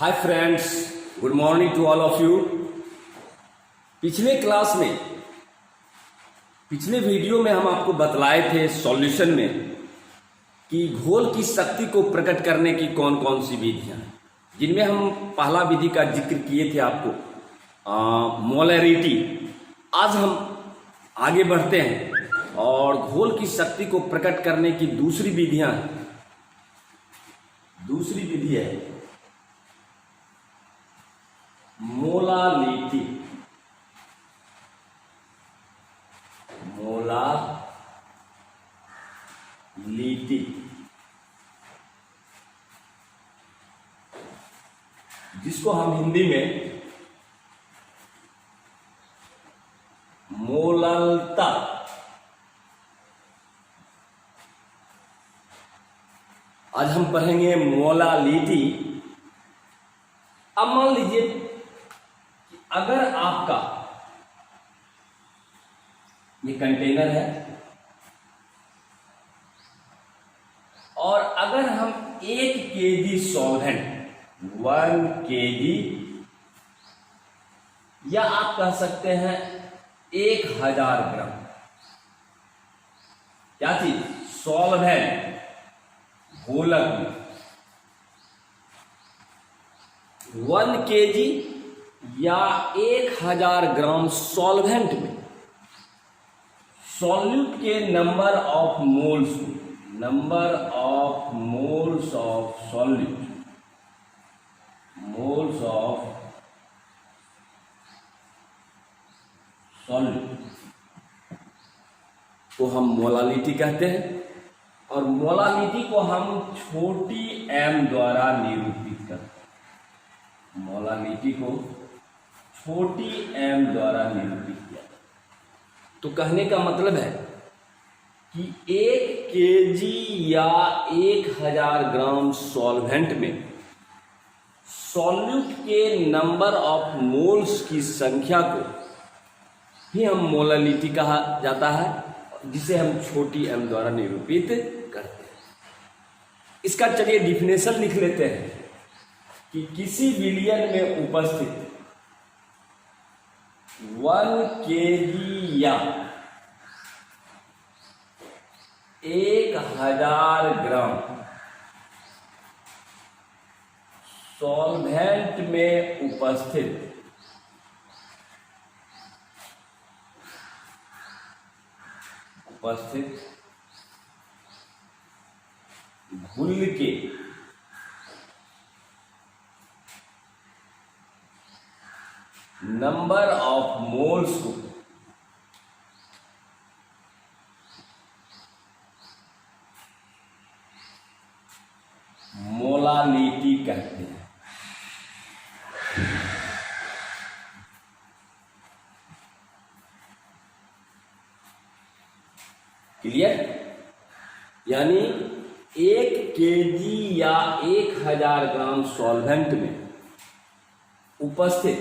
Hi friends, good morning to all of you. पिछले class में पिछले वीडियो में हम आपको बतलाए थे सॉल्यूशन में कि घोल की शक्ति को प्रकट करने की कौन कौन सी विधियां हैं, जिनमें हम पहला विधि का जिक्र किए थे आपको मोलैरिटी। आज हम आगे बढ़ते हैं और घोल की शक्ति को प्रकट करने की दूसरी विधि है मोलालिटी। जिसको हम हिंदी में मोललता, आज हम पढ़ेंगे मोलालिटी। अब मान लीजिए कि अगर आपका ये कंटेनर है और अगर हम 1 kg सॉल्वेंट 1 kg या आप कह सकते हैं 1000 ग्राम क्या चीज सॉल्वेंट घोलक में 1 kg या 1000 ग्राम सॉल्वेंट में सॉल्यूट के number of moles of solute को हम मोलालिटी कहते हैं और मोलालिटी को हम छोटी m द्वारा निरूपित करते हैं। मोलालिटी को छोटी m द्वारा निरूपित किया जाता है। तो कहने का मतलब है कि 1 kg या 1000 ग्राम सॉल्वेंट में सॉल्यूट के नंबर ऑफ मोल्स की संख्या को ही हम मोलालिटी कहा जाता है, जिसे हम छोटी m द्वारा निरूपित करते हैं। इसका चलिए डिफिनेशन लिख लेते हैं कि किसी विलयन में उपस्थित 1 kg या 1000 ग्राम सॉल्वेंट में उपस्थित घुल के नंबर ऑफ मोल्स को मोलालिटी कहते हैं। क्लियर? यानी 1 kg या 1000 ग्राम सॉल्वेंट में उपस्थित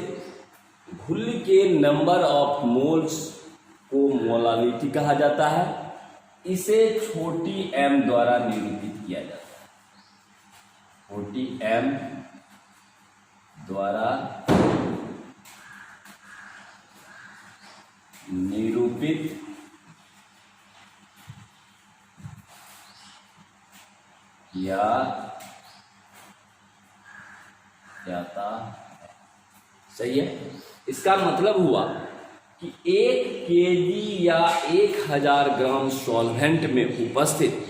घुल के नंबर ऑफ मोल्स को मोलालिटी कहा जाता है। इसे छोटी m द्वारा निरूपित किया जाता है। छोटी m द्वारा निरूपित किया जाता है। सही है। इसका मतलब हुआ कि 1 kg या 1000 ग्राम सॉल्वेंट में उपस्थित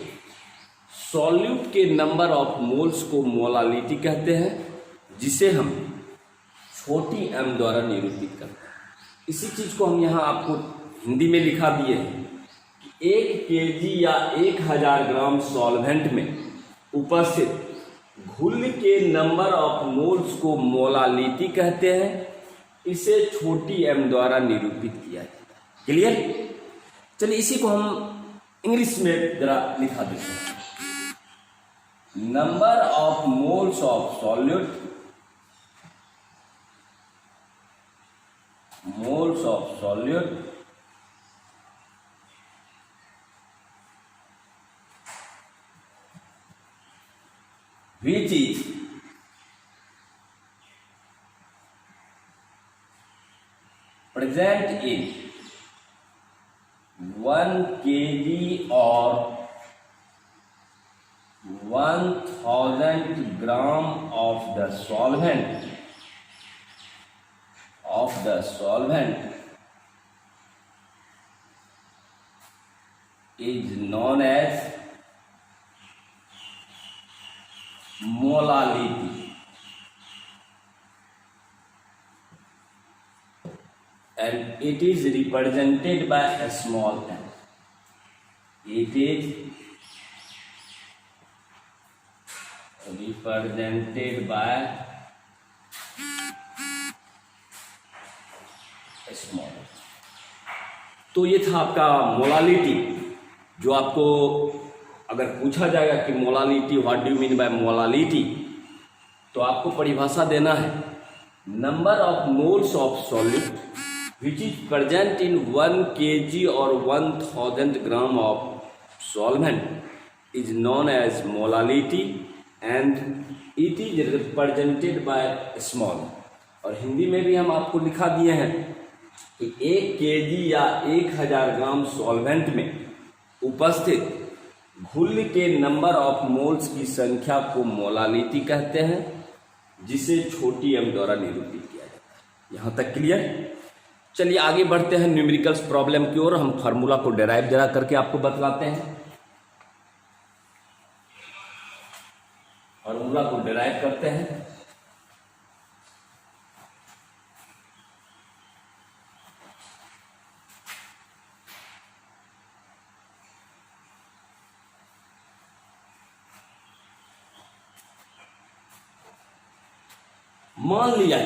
सॉल्यूट के नंबर ऑफ मोल्स को मोलालिटी कहते हैं, जिसे हम छोटी m द्वारा निरूपित करते हैं। इसी चीज को हम यहाँ आपको हिंदी में लिखा दिए हैं कि 1 kg या 1000 ग्राम सॉल्वेंट में उपस्थित घुल के नंबर ऑफ मोल्स को मोलालिटी कहते हैं। इसे छोटी m द्वारा निरूपित किया जाता है। क्लियर? चलिए इसी को हम इंग्लिश में जरा लिखा देते हैं। Number of moles of solute which is present in 1 kg or 1000 gram of the solvent is known as molality, and it is represented by a small m. It is represented by small. तो ये था आपका molality, जो आपको अगर पूछा जाएगा कि molality, what do you mean by molality, तो आपको परिभाषा देना है number of moles of solid which is present in 1 kg और 1000 gram of solvent is known as molality and it is represented by small. और हिंदी में भी हम आपको लिखा दिए हैं कि 1 kg या 1000 ग्राम सॉल्वेंट में उपस्थित घुल के नंबर ऑफ मोल्स की संख्या को मोलालिटी कहते हैं, जिसे छोटी m द्वारा निरूपित किया जाता है। यहाँ तक क्लियर? चलिए आगे बढ़ते हैं न्यूमेरिकल्स प्रॉब्लम की ओर। हम फार्मूला को डेराइव जरा करके आपको बतलाते हैं। फार्मूला को डेराइव करते हैं। मान लिया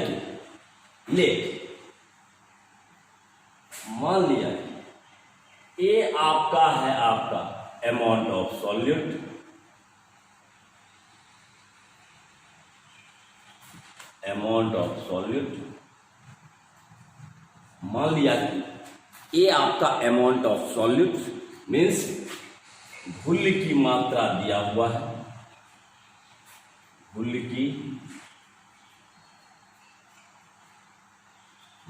कि ए आपका है आपका अमाउंट ऑफ सॉल्यूट, मान लिया कि ए आपका अमाउंट ऑफ सॉल्यूट मीन्स घुल की मात्रा दिया हुआ है, घुल की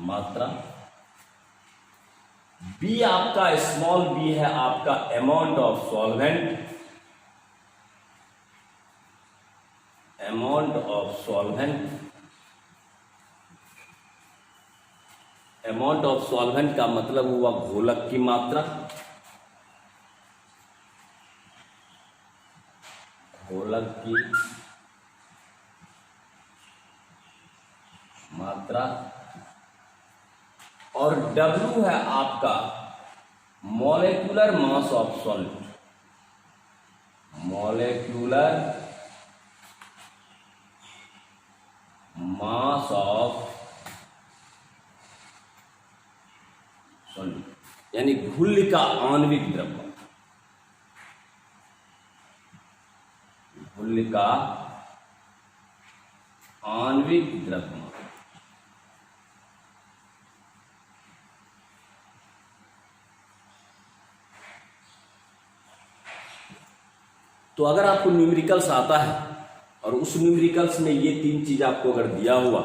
मात्रा। बी आपका स्मॉल बी है आपका amount of solvent, amount of solvent का मतलब हुआ घोलक की मात्रा, घोलक की मात्रा। और W है आपका molecular mass of solute, molecular mass of solute, यानी घुल का आणविक द्रव्यमान, घुल का आणविक द्रव्यमान। तो अगर आपको न्यूमेरिकल्स आता है और उस न्यूमेरिकल्स में ये 3 चीज आपको अगर दिया हुआ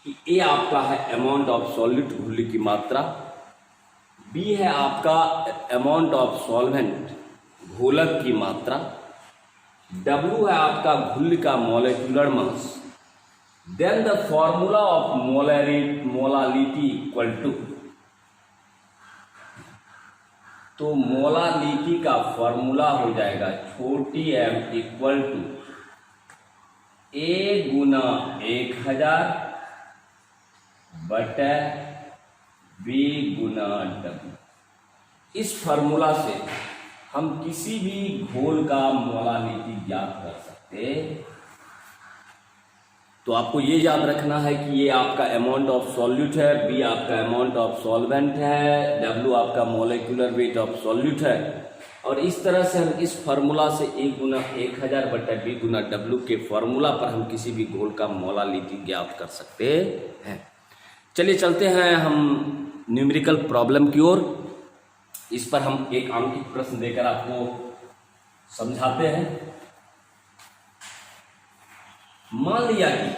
कि ए आपका है अमाउंट ऑफ सॉल्यूट घुल की मात्रा, बी है आपका अमाउंट ऑफ सॉल्वेंट घोलक की मात्रा, डब्ल्यू है आपका घुल का molecular mass, then the formula of molality equal to, तो मोलालिटी का फॉर्मूला हो जाएगा छोटी m इक्वल टू A गुना 1000 बटा B गुना W। इस फॉर्मूला से हम किसी भी घोल का मोलालिटी ज्ञात कर सकते। तो आपको ये याद रखना है कि ये आपका अमाउंट ऑफ सॉल्यूट है, बी आपका अमाउंट ऑफ सॉल्वेंट है, डब्ल्यू आपका मोलिकुलर वेट ऑफ सॉल्यूट है। और इस तरह से हम इस फार्मूला से A गुना 1000 बटा B गुना W के फार्मूला पर हम किसी भी घोल का मोलालिटी ज्ञात कर सकते हैं। चलिए चलते हैं हम न्यूमेरिकल प्रॉब्लम की ओर। इस पर हम एक अंकित प्रश्न देकर आपको समझाते हैं। मान लिया कि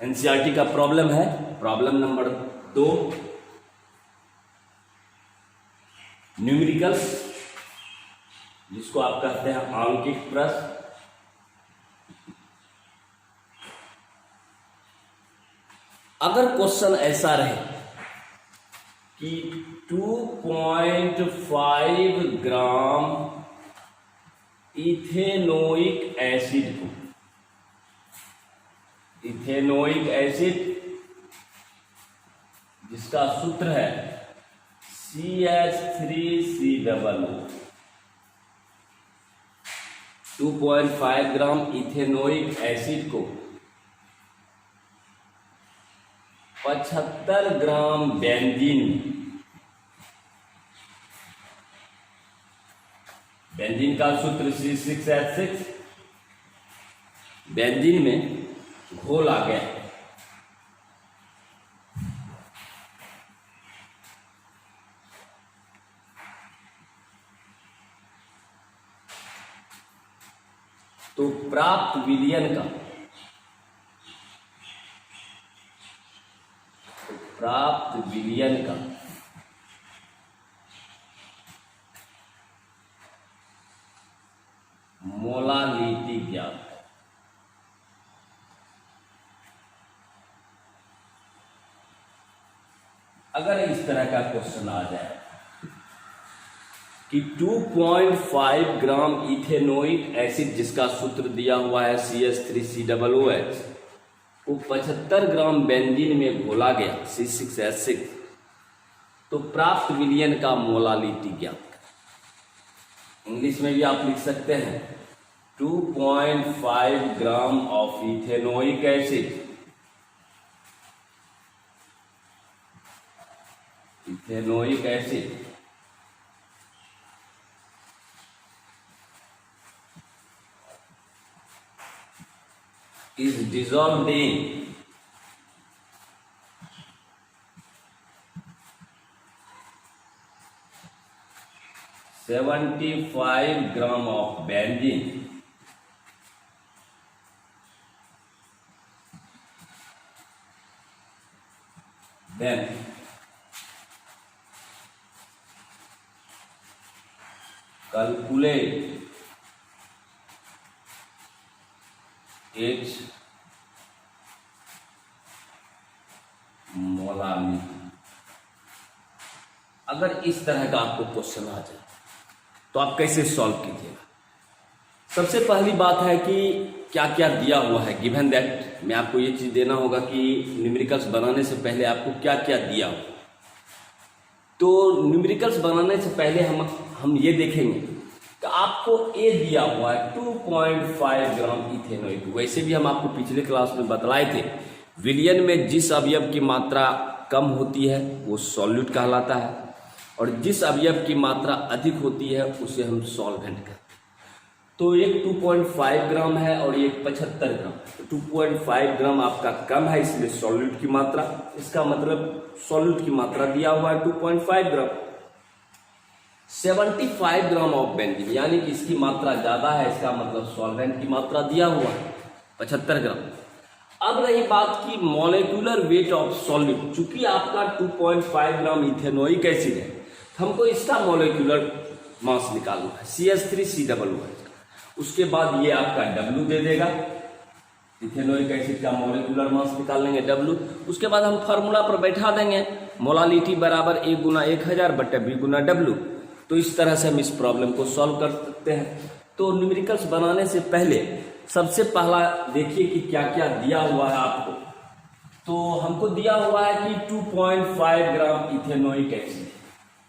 एनसीईआरटी का प्रॉब्लम है, प्रॉब्लम नंबर 2, न्यूमेरिकल्स, जिसको आप कहते हैं आंकिक प्रश्न। अगर क्वेश्चन ऐसा रहे कि 2.5 ग्राम इथेनोइक एसिड को, इथेनोइक एसिड जिसका सूत्र है CH3COO, 2.5 ग्राम इथेनोइक एसिड को 75 ग्राम बेंजीन, बेंजीन का सूत्र C6H6, बेंजीन में घोल आ गया, तो प्राप्त विलयन का, मोलालिटी ज्ञात है। अगर इस तरह का क्वेश्चन आ जाए कि 2.5 ग्राम इथेनोइक एसिड जिसका सूत्र दिया हुआ है CH3COOH को 75 ग्राम बेंजीन में घोला गया C6H6, तो प्राप्त विलयन का मोलालिटी ज्ञात करें। इंग्लिश में भी आप लिख सकते हैं 2.5 gram of ethanoic acid, ethanoic acid is dissolved in 75 gram of benzene, then calculate its molality. अगर इस तरह का आपको क्वेश्चन आ जाए तो आप कैसे सॉल्व कीजिएगा? सबसे पहली बात है कि क्या क्या दिया हुआ है, गिवन दैट मैं आपको ये चीज देना होगा कि न्यूमेरिकल्स बनाने से पहले आपको क्या क्या दिया हो। तो न्यूमेरिकल्स बनाने से पहले हम ये देखेंगे कि आपको ए दिया हुआ है 2.5 ग्राम इथेनोइक। वैसे भी हम आपको पिछले क्लास में बतलाए थे, विलयन में जिस अवयव की मात्रा कम होती है वो सॉल्यूट कहलाता है, और जिस अवयव की मात्रा अधिक होती है उसे हम सॉल्वेंट कहते हैं। तो एक 2.5 ग्राम है और एक 75 ग्राम। तो 2.5 ग्राम आपका कम है, इसलिए सॉल्यूट की मात्रा, इसका मतलब सॉल्यूट की मात्रा दिया हुआ है 2.5 ग्राम। 75 ग्राम ऑफ बेंजीन, यानी कि इसकी मात्रा ज्यादा है, इसका मतलब सॉल्वेंट की मात्रा दिया हुआ है 75 ग्राम। अब रही बात की मॉलिक्यूलर वेट ऑफ सॉल्यूट, चूंकि आपका 2.5 ग्राम इथेनोइक एसिड है, हमको इसका मॉलिक्यूलर मास निकालना है CH3COOH। उसके बाद ये आपका W दे देगा, इथेनोइक एसिड का मॉलिक्यूलर मास निकाल लेंगे W। उसके बाद हम फार्मूला पर बैठा देंगे मोलालिटी बराबर A गुना 1000 बटे B गुना W। तो इस तरह से हम इस प्रॉब्लम को सॉल्व कर सकते हैं। तो न्यूमेरिकल्स बनाने से पहले सबसे पहला देखिए कि क्या क्या दिया हुआ है आपको। तो हमको दिया हुआ है कि 2.5 ग्राम इथेनोइक एसिड,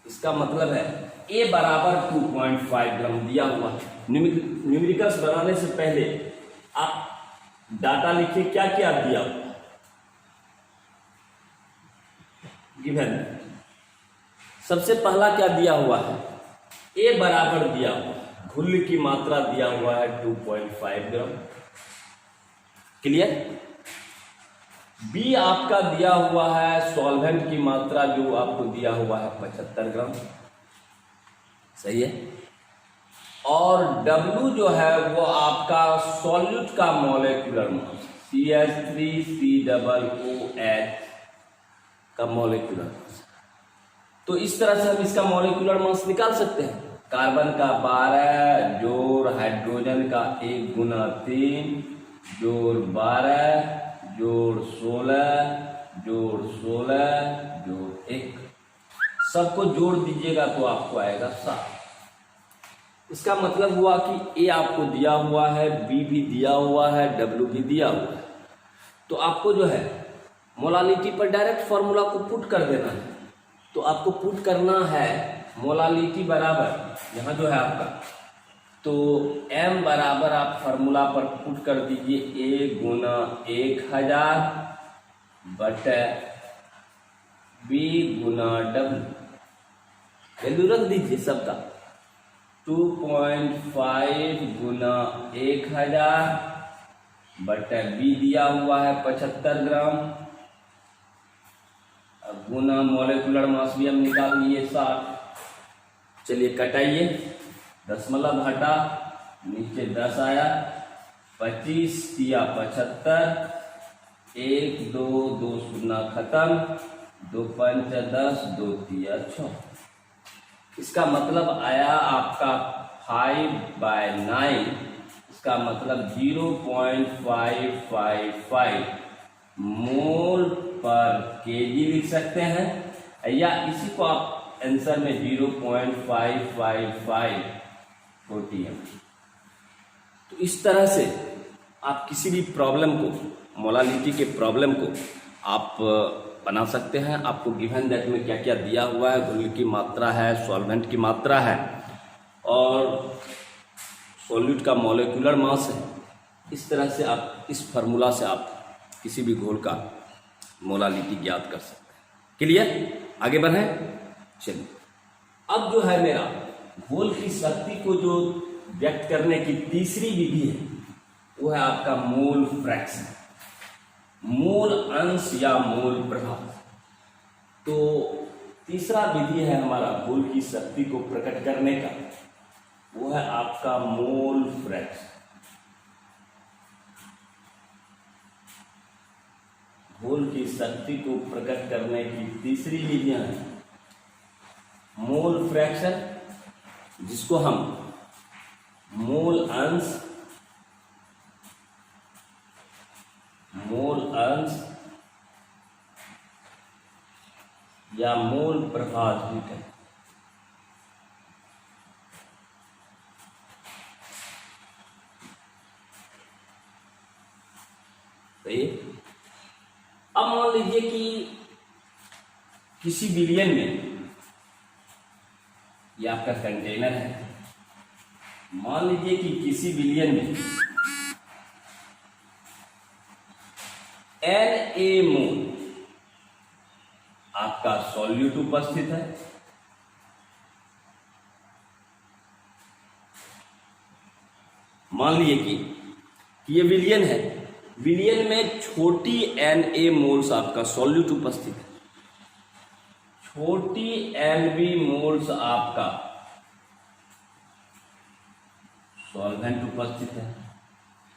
इसका मतलब है A बराबर 2.5 ग्राम दिया हुआ है। न्यूमेरिकल्स बनाने से पहले आप डाटा लिखिए क्या क्या दिया हुआ गिवन। सबसे पहला क्या दिया हुआ है, A बराबर दिया हुआ है, घुल की मात्रा दिया हुआ है 2.5 ग्राम, क्लियर। B आपका दिया हुआ है सॉल्वेंट की मात्रा, जो आपको दिया हुआ है 75 ग्राम, सही है। और W जो है वो आपका सॉल्यूट का मॉलिक्यूलर मास, CH3COOH का मॉलिक्यूलर मास। तो इस तरह से हम इसका मॉलिक्यूलर मास निकाल सकते हैं। कार्बन का 12 जोड़ हाइड्रोजन का 1 गुना 3 जोड़ 12 जोड़ 16 जोड़ 16 जोड़ 1, सबको जोड़ दीजिएगा तो आपको आएगा 7। इसका मतलब हुआ कि ए आपको दिया हुआ है, बी भी दिया हुआ है, डब्ल्यू भी दिया हुआ है। तो आपको जो है मोलालिटी पर डायरेक्ट फॉर्मूला को पुट कर देना है। तो आपको पुट करना है मोलालिटी बराबर, यहाँ जो है आपका, तो m बराबर आप फॉर्मूला पर पुट कर दीजिए A गुना 1000 बटे B गुना W, वैल्यू रख दीजिए सबका। 2.5 गुना 1000 बटे B दिया हुआ है 75 ग्राम, गुना मॉलिक्यूलर मास भी हम निकाल लिए 60। चलिए कटाइए, दशमलव हटा, नीचे 10 आया, 25 या 75, 1 2 2 शून्य खत्म, 2 5 10, 2 3 6। इसका मतलब आया आपका 5/9। इसका मतलब 0.555 मोल पर केजी लिख सकते हैं, या इसी को आप आंसर में 0.555 प्रोटीन। तो इस तरह से आप किसी भी प्रॉब्लम को, मोलालिटी के प्रॉब्लम को आप बना सकते हैं। आपको गिवन दैट में क्या क्या दिया हुआ है, घुल की मात्रा है, सॉल्वेंट की मात्रा है और सॉल्यूट का मॉलिक्यूलर मास है। इस तरह से आप, इस फार्मूला से आप किसी भी घोल का मोलालिटी ज्ञात कर सकते हैं। क्लियर? आगे बढ़ें। चलिए, अब जो है मेरा घोल की शक्ति को जो व्यक्त करने की तीसरी विधि है वो है आपका मोल फ्रैक्शन, मोल अंश या मोल प्रभाव। तो तीसरा विधि है हमारा घोल की शक्ति को प्रकट करने का, वो है आपका मोल फ्रैक्शन। घोल की शक्ति को प्रकट करने की तीसरी विधियां हैं मोल फ्रैक्शन, जिसको हम मोल अंश, या मोल प्रभाव भी कहते हैं। सही। अब मान लीजिए कि किसी विलयन में, यह आपका कंटेनर है, मान लीजिए कि किसी विलयन में Na मोल आपका सॉल्यूट उपस्थित है, मान लीजिए कि ये विलयन है, विलयन में छोटी Na मोल्स आपका सॉल्यूट उपस्थित है, छोटी Nb मोल्स आपका सॉल्वेंट उपस्थित है।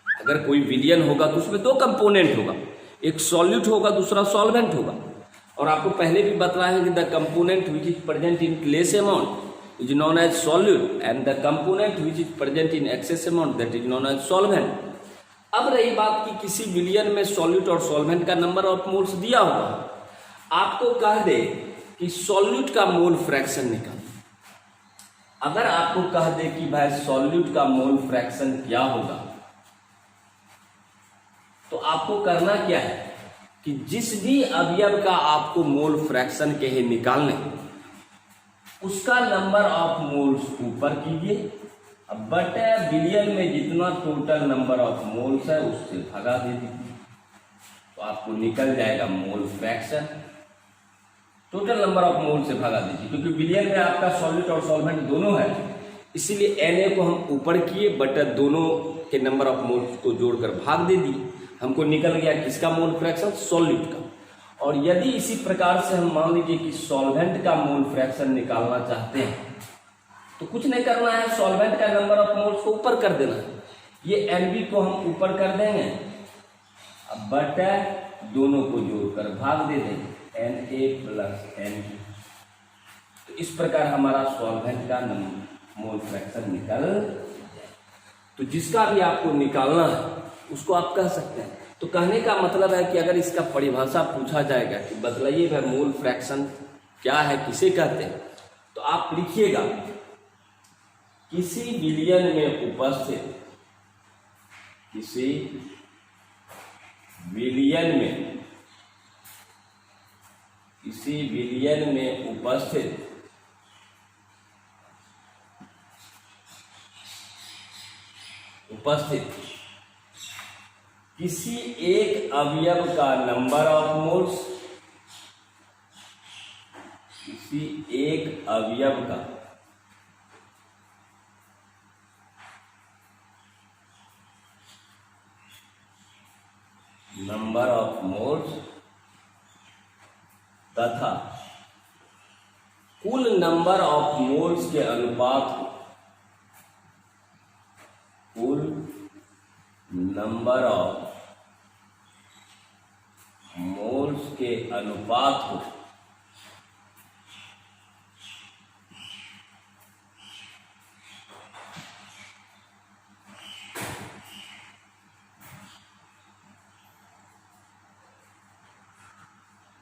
अगर कोई विलयन होगा तो उसमें दो कंपोनेंट होगा, एक सॉल्यूट होगा, दूसरा सॉल्वेंट होगा। और आपको पहले भी बताया है कि the component which is present in less amount is known as solute and the component which is present in excess amount that is known as solvent. अब रही बात कि किसी विलयन में सॉल्यूट और सॉल्वेंट का नंबर ऑफ मोल्स दिया होगा, आपको कह दे कि सॉल्यूट का मोल फ्रैक्शन निकाल। अगर आपको कह दे कि भाई सॉल्यूट का मोल फ्रैक्शन क्या होगा, तो आपको करना क्या है कि जिस भी अवयव का आपको मोल फ्रैक्शन के ही निकालने, उसका नंबर ऑफ मोल्स ऊपर कीजिए, अब बटे विलयन में जितना टोटल नंबर ऑफ मोल्स है उससे भगा दे दीजिए, तो आपको निकल जाएगा mole fraction. Total number of mole से भगा दीजिए, क्योंकि विलयन में आपका सॉल्यूट और सॉल्वेंट दोनों है, इसीलिए Na को हम ऊपर किए, बटे दोनों के नंबर ऑफ मोल्स को जोड़कर भाग दे दिए, हमको निकल गया किसका मोल फ्रैक्शन, सॉल्यूट का। और यदि इसी प्रकार से हम मान लीजिए कि सॉल्वेंट का मोल फ्रैक्शन निकालना चाहते हैं, तो कुछ नहीं करना है, सॉल्वेंट का नंबर ऑफ मोल्स को ऊपर कर देना है। ये Nb को हम ऊपर कर देंगे, अब बटा दोनों को जोड़कर भाग दे देंगे Na प्लस Nb। तो इस प्रकार हमारा सॉल्वेंट का मोल फ्रैक्शन निकल जाए। तो जिसका भी आपको निकालना है उसको आप कह सकते हैं। तो कहने का मतलब है कि अगर इसका परिभाषा पूछा जाएगा कि बतलाइए भाई मोल फ्रैक्शन क्या है, किसे कहते हैं, तो आप लिखिएगा किसी विलयन में उपस्थित, किसी विलयन में, किसी विलयन में उपस्थित किसी एक अवयव का नंबर ऑफ मोल्स, किसी एक अवयव का नंबर ऑफ मोल्स तथा कुल नंबर ऑफ मोल्स के अनुपात को, कुल नंबर ऑफ मोल्स के अनुपात को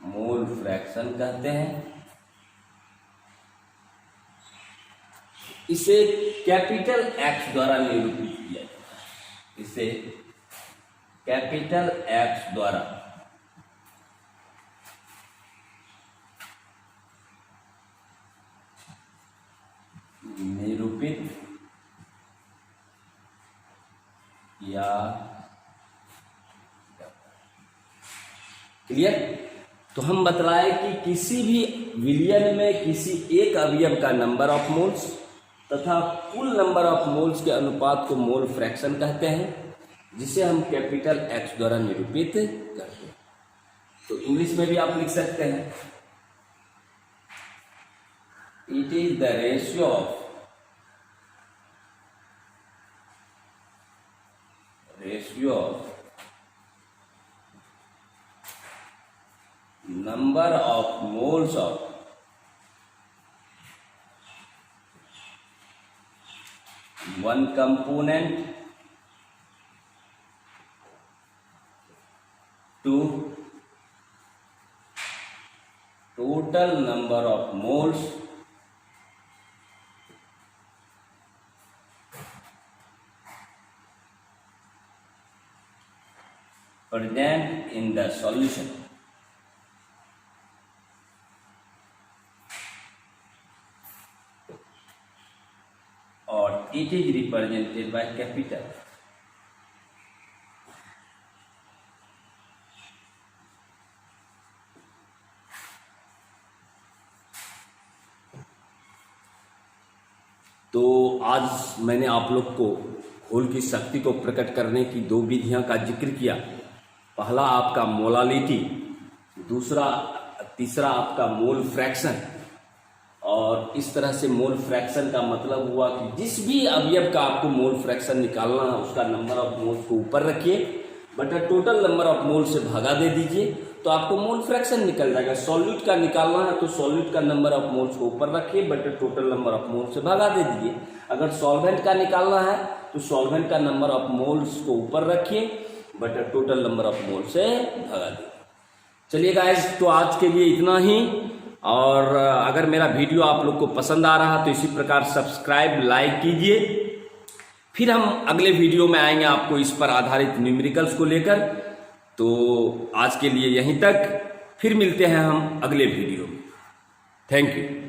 मोल फ्रैक्शन कहते हैं। इसे कैपिटल X द्वारा निरूपित किया जाता है। इसे कैपिटल X द्वारा निरूपित या क्लियर। तो हम बतलाए कि किसी भी विलयन में किसी एक अवयव का नंबर ऑफ मोल्स तथा कुल नंबर ऑफ मोल्स के अनुपात को मोल फ्रैक्शन कहते हैं, जिसे हम कैपिटल X द्वारा निरूपित करते हैं। तो इंग्लिश में भी आप लिख सकते हैं it is the ratio of number of moles of one component to total number of moles present in the solution। और it is represented by capital। तो आज मैंने आप लोग को घोल की शक्ति को प्रकट करने की दो विधियां का जिक्र किया। पहला आपका मोलालिटी, तीसरा आपका मोल फ्रैक्शन। और इस तरह से मोल फ्रैक्शन का मतलब हुआ कि जिस भी अवयव का आपको मोल फ्रैक्शन निकालना है उसका नंबर ऑफ मोल्स को ऊपर रखिए, बटा टोटल नंबर ऑफ मोल से भागा दे दीजिए तो आपको मोल फ्रैक्शन निकल जाएगा। सॉल्यूट का निकालना है तो सॉल्यूट का नंबर ऑफ मोल्स को ऊपर रखिए, बटा टोटल नंबर ऑफ मोल से भागा दे दीजिए। अगर सॉल्वेंट का निकालना है तो सॉल्वेंट का नंबर ऑफ मोल्स को ऊपर रखिए, बटा टोटल नंबर ऑफ मोल से भगा दीजिए। चलिए गाइस, तो आज के लिए इतना ही। और अगर मेरा वीडियो आप लोग को पसंद आ रहा तो इसी प्रकार सब्सक्राइब लाइक कीजिए। फिर हम अगले वीडियो में आएंगे आपको इस पर आधारित न्यूमेरिकल्स को लेकर। तो आज के लिए यहीं तक, फिर मिलते हैं हम अगले वीडियो में। Thank you.